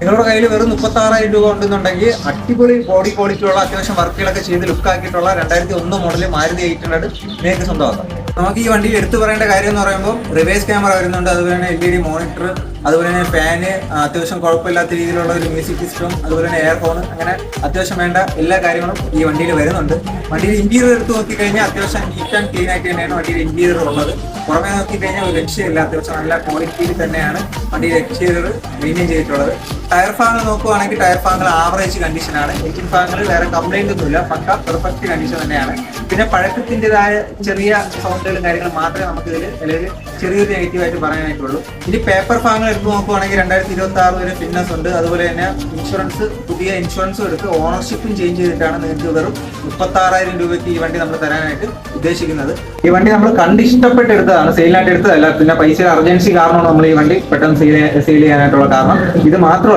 നിങ്ങളുടെ കയ്യിൽ വെറും 36,000 രൂപ ഉണ്ടെന്നുണ്ടെങ്കിൽ അടിപൊളി ബോഡി ക്വാളിറ്റിയുള്ള അത്യാവശ്യം വർക്കുകളൊക്കെ ചെയ്ത് ലുക്കാക്കിയിട്ടുള്ള 2001 മോഡൽ മാരുതി 800 നിങ്ങൾക്ക് സ്വന്തമാക്കാം. നമുക്ക് ഈ വണ്ടിയിൽ എടുത്തു പറയേണ്ട കാര്യം എന്ന് പറയുമ്പോൾ റിവേഴ്സ് ക്യാമറ വരുന്നുണ്ട്, അതുപോലെ തന്നെ LED മോണിറ്റർ, അതുപോലെ തന്നെ ഫാന്, അത്യാവശ്യം കുഴപ്പമില്ലാത്ത രീതിയിലുള്ള ഒരു മ്യൂസിക് സിസ്റ്റം, അതുപോലെ തന്നെ എയർ ഫോൺ, അങ്ങനെ അത്യാവശ്യം വേണ്ട എല്ലാ കാര്യങ്ങളും ഈ വണ്ടിയിൽ വരുന്നുണ്ട്. വണ്ടിയിൽ ഇന്റീരിയർ എടുത്ത് നോക്കിക്കഴിഞ്ഞാൽ അത്യാവശ്യം നീറ്റ് ആൻഡ് ക്ലീൻ ആയിട്ട് തന്നെയാണ് വണ്ടിയിൽ ഇന്റീരിയർ ഉള്ളത്. പുറമേ നോക്കിക്കഴിഞ്ഞാൽ ഒരു രക്ഷയില്ല, അത്യാവശ്യം നല്ല ക്വാളിറ്റിയിൽ തന്നെയാണ് വണ്ടിയുടെ എക്സ്റ്റീരിയർ മെയിൻറ്റെയിൻ ചെയ്തിട്ടുള്ളത്. ടയർ ഭാഗങ്ങൾ നോക്കുവാണെങ്കിൽ ടയർ ഭാഗങ്ങൾ ആവറേജ് കണ്ടീഷനാണ്. എഞ്ചിൻ ഭാഗങ്ങൾ വേറെ കംപ്ലൈന്റ് ഒന്നുമില്ല, പക്ക പെർഫെക്റ്റ് കണ്ടീഷൻ തന്നെയാണ്. പിന്നെ പഴക്കത്തിൻ്റെതായ ചെറിയ സൗണ്ടുകളും കാര്യങ്ങളും മാത്രമേ നമുക്ക് ഇതിൽ അല്ലെങ്കിൽ ചെറിയൊരു നെഗറ്റീവായിട്ട് പറയാനായിട്ടുള്ളൂ. ഇനി പേപ്പർ ഭാഗങ്ങൾ എടുത്ത് നോക്കുവാണെങ്കിൽ 2026 വരെ ഫിറ്റ്നസ് ഉണ്ട്. അതുപോലെ തന്നെ ഇൻഷുറൻസ്, പുതിയ ഇൻഷുറൻസും എടുത്ത് ഓണർഷിപ്പും ചേഞ്ച് ചെയ്തിട്ടാണ് നിങ്ങൾക്ക് വെറും 36,000 രൂപയ്ക്ക് ഈ വണ്ടി നമ്മൾ തരാനായിട്ട് ഉദ്ദേശിക്കുന്നത്. ഈ വണ്ടി നമ്മൾ കണ്ട് ഇഷ്ടപ്പെട്ട് എടുത്തതാണ്, സെയിലായിട്ട് എടുത്തതല്ല. പിന്നെ പൈസ അർജൻസി കാരണമാണ് നമ്മൾ ഈ വണ്ടി പെട്ടെന്ന് സെയിൽ ചെയ്യാനായിട്ടുള്ള കാരണം. ഇത് മാത്രമല്ല,